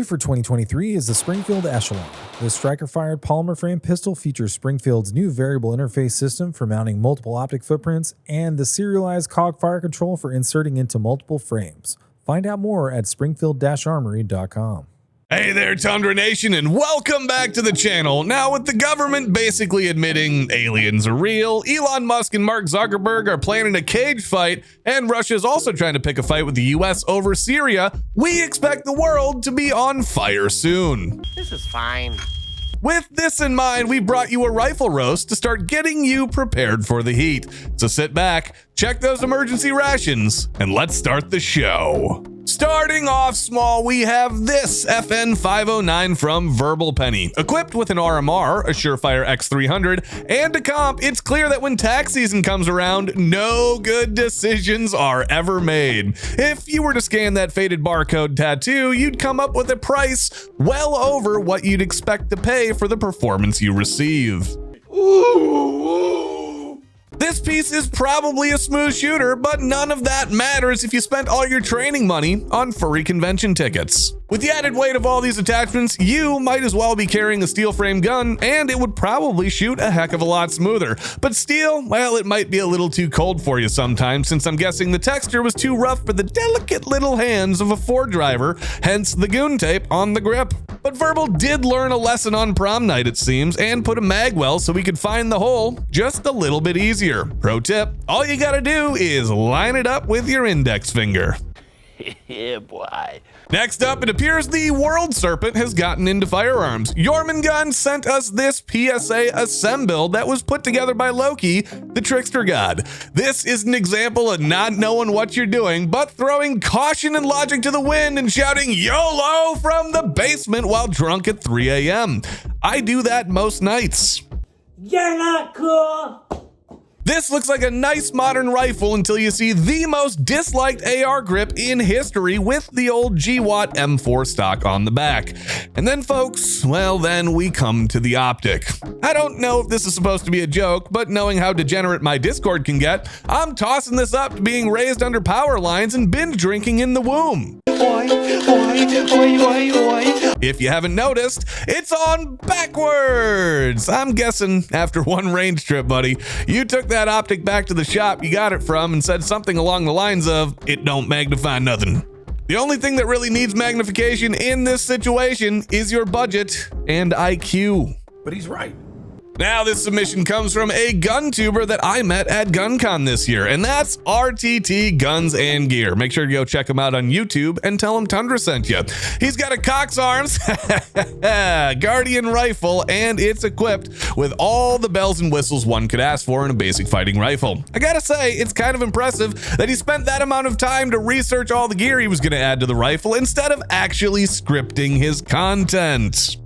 for 2023 is the Springfield Echelon. The striker-fired polymer frame pistol features Springfield's new variable interface system for mounting multiple optic footprints and the serialized cog fire control for inserting into multiple frames. Find out more at springfield-armory.com. Hey there, Tundra Nation, and welcome back to the channel. Now, with the government basically admitting aliens are real, Elon Musk and Mark Zuckerberg are planning a cage fight, and Russia's also trying to pick a fight with the US over Syria, we expect the world to be on fire soon. This is fine. With this in mind, we brought you a rifle roast to start getting you prepared for the heat. So sit back, check those emergency rations, and let's start the show. Starting off small, we have this FN 509 from Verbal Penny. Equipped with an RMR, a Surefire X300, and a comp, it's clear that when tax season comes around, no good decisions are ever made. If you were to scan that faded barcode tattoo, you'd come up with a price well over what you'd expect to pay for the performance you receive. This piece is probably a smooth shooter, but none of that matters if you spent all your training money on furry convention tickets. With the added weight of all these attachments, you might as well be carrying a steel frame gun, and it would probably shoot a heck of a lot smoother. But steel, well, it might be a little too cold for you sometimes, since I'm guessing the texture was too rough for the delicate little hands of a Ford driver, hence the goon tape on the grip. But Verbal did learn a lesson on prom night, it seems, and put a mag well so we could find the hole just a little bit easier. Pro tip, all you gotta do is line it up with your index finger. Yeah, boy. Next up, it appears the World Serpent has gotten into firearms. Jormungand sent us this PSA assemble that was put together by Loki, the trickster god. This is an example of not knowing what you're doing, but throwing caution and logic to the wind and shouting YOLO from the basement while drunk at 3 a.m. I do that most nights. You're not cool. This looks like a nice modern rifle until you see the most disliked AR grip in history with the old GWAT M4 stock on the back. And then folks, well then we come to the Optic. I don't know if this is supposed to be a joke, but knowing how degenerate my Discord can get, I'm tossing this up to being raised under power lines and binge drinking in the womb. If you haven't noticed, it's on backwards. I'm guessing after one range trip, buddy, you took that Optic back to the shop you got it from and said something along the lines of, "It don't magnify nothing." The only thing that really needs magnification in this situation is your budget and IQ. But he's right. Now this submission comes from a gun tuber that I met at GunCon this year, and that's RTT Guns and Gear. Make sure to go check him out on YouTube and tell him Tundra sent you. He's got a Cox Arms Guardian rifle, and it's equipped with all the bells and whistles one could ask for in a basic fighting rifle. I gotta say, it's kind of impressive that he spent that amount of time to research all the gear he was gonna add to the rifle instead of actually scripting his content.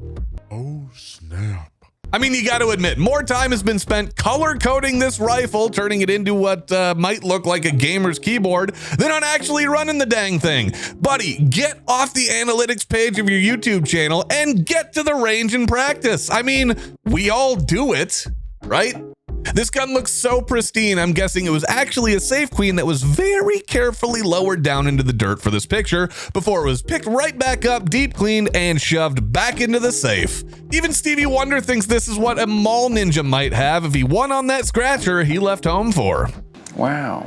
Oh, snap. I mean, you got to admit, more time has been spent color coding this rifle, turning it into what might look like a gamer's keyboard, than on actually running the dang thing. Buddy, get off the analytics page of your YouTube channel and get to the range and practice. I mean, we all do it, right? This gun looks so pristine, I'm guessing it was actually a safe queen that was very carefully lowered down into the dirt for this picture before it was picked right back up, deep cleaned, and shoved back into the safe. Even Stevie Wonder thinks this is what a mall ninja might have if he won on that scratcher he left home for. Wow.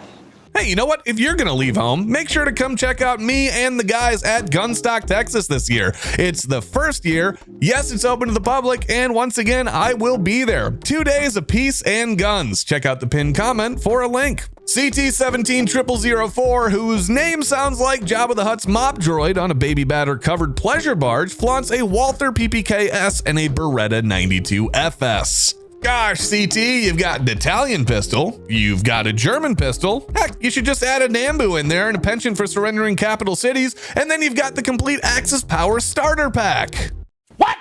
Hey, you know what? If you're gonna leave home, make sure to come check out me and the guys at Gunstock, Texas this year. It's the first year. Yes, it's open to the public, and once again, I will be there. 2 days of peace and guns. Check out the pinned comment for a link. CT-170004, whose name sounds like Jabba the Hutt's mop droid on a baby batter covered pleasure barge, flaunts a Walther PPK-S and a Beretta 92 FS. Gosh, CT, you've got an Italian pistol, you've got a German pistol, heck, you should just add a Nambu in there and a penchant for surrendering capital cities, and then you've got the complete Axis Power starter pack. What?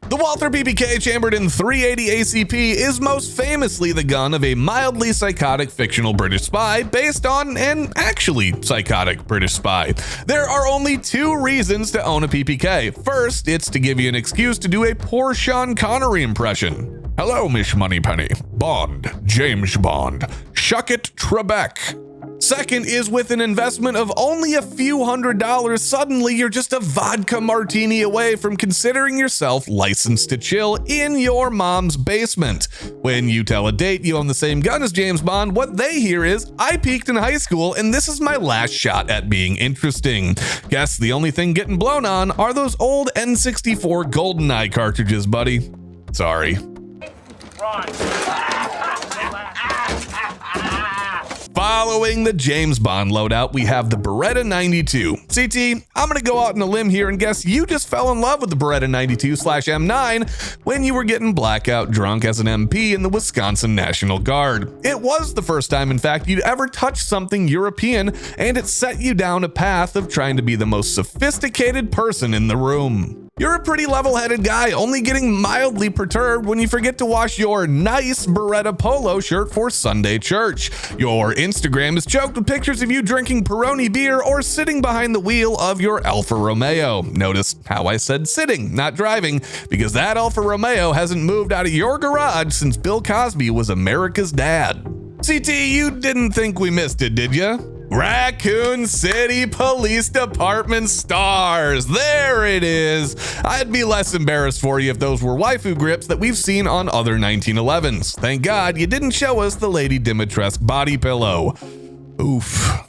The Walther PPK chambered in 380 ACP is most famously the gun of a mildly psychotic fictional British spy based on an actually psychotic British spy. There are only 2 reasons to own a PPK. First, it's to give you an excuse to do a poor Sean Connery impression. Hello, Miss Moneypenny. Bond. James Bond. Shuck it, Trebek. Second is with an investment of only a few $100s, suddenly you're just a vodka martini away from considering yourself licensed to chill in your mom's basement. When you tell a date you own the same gun as James Bond, what they hear is, I peaked in high school and this is my last shot at being interesting. Guess the only thing getting blown on are those old N64 GoldenEye cartridges, buddy. Sorry. Following the James Bond loadout, we have the Beretta 92. CT, I'm gonna go out on a limb here and guess you just fell in love with the Beretta 92/M9 when you were getting blackout drunk as an MP in the Wisconsin National Guard. It was the first time, in fact, you'd ever touched something European, and it set you down a path of trying to be the most sophisticated person in the room. You're a pretty level-headed guy, only getting mildly perturbed when you forget to wash your nice Beretta polo shirt for Sunday church. Your Instagram is choked with pictures of you drinking Peroni beer or sitting behind the wheel of your Alfa Romeo. Notice how I said sitting, not driving, because that Alfa Romeo hasn't moved out of your garage since Bill Cosby was America's dad. CT, you didn't think we missed it, did ya? Raccoon City Police Department stars. There it is. I'd be less embarrassed for you if those were waifu grips that we've seen on other 1911s. Thank God you didn't show us the Lady Dimitrescu body pillow. Oof.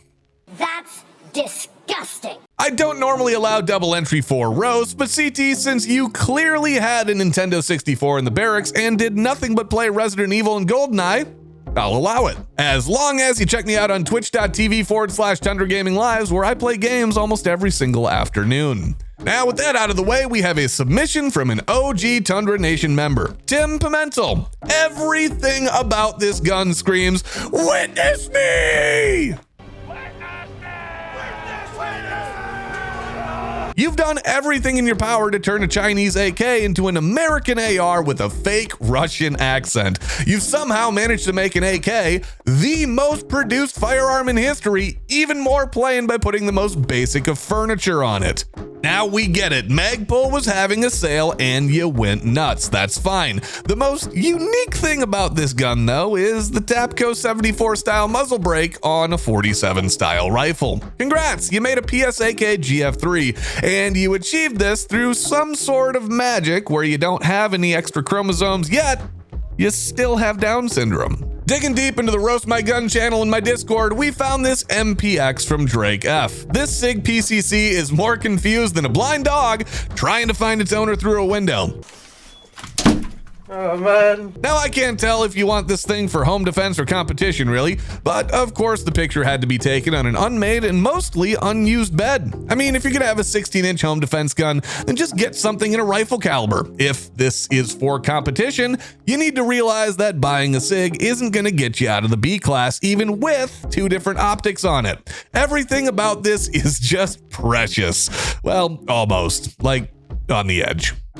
That's disgusting. I don't normally allow double entry for roast, but CT, since you clearly had a Nintendo 64 in the barracks and did nothing but play Resident Evil and GoldenEye, I'll allow it. As long as you check me out on twitch.tv/Tundra Gaming Lives, where I play games almost every single afternoon. Now, with that out of the way, we have a submission from an OG Tundra Nation member, Tim Pimentel. Everything about this gun screams, witness me! You've done everything in your power to turn a Chinese AK into an American AR with a fake Russian accent. You've somehow managed to make an AK the most produced firearm in history, even more plain by putting the most basic of furniture on it. Now we get it, Magpul was having a sale and you went nuts, that's fine. The most unique thing about this gun though is the Tapco 74 style muzzle brake on a 47 style rifle. Congrats, you made a PSAK GF3 and you achieved this through some sort of magic where you don't have any extra chromosomes yet, you still have Down syndrome. Digging deep into the Roast My Gun channel in my Discord, we found this MPX from Drake F. This SIG PCC is more confused than a blind dog trying to find its owner through a window. Oh man. Now I can't tell if you want this thing for home defense or competition really, but of course the picture had to be taken on an unmade and mostly unused bed. I mean, if you're gonna have a 16-inch home defense gun, then just get something in a rifle caliber. If this is for competition, you need to realize that buying a SIG isn't gonna get you out of the B class even with 2 different optics on it. Everything about this is just precious. Well, almost, like on the edge.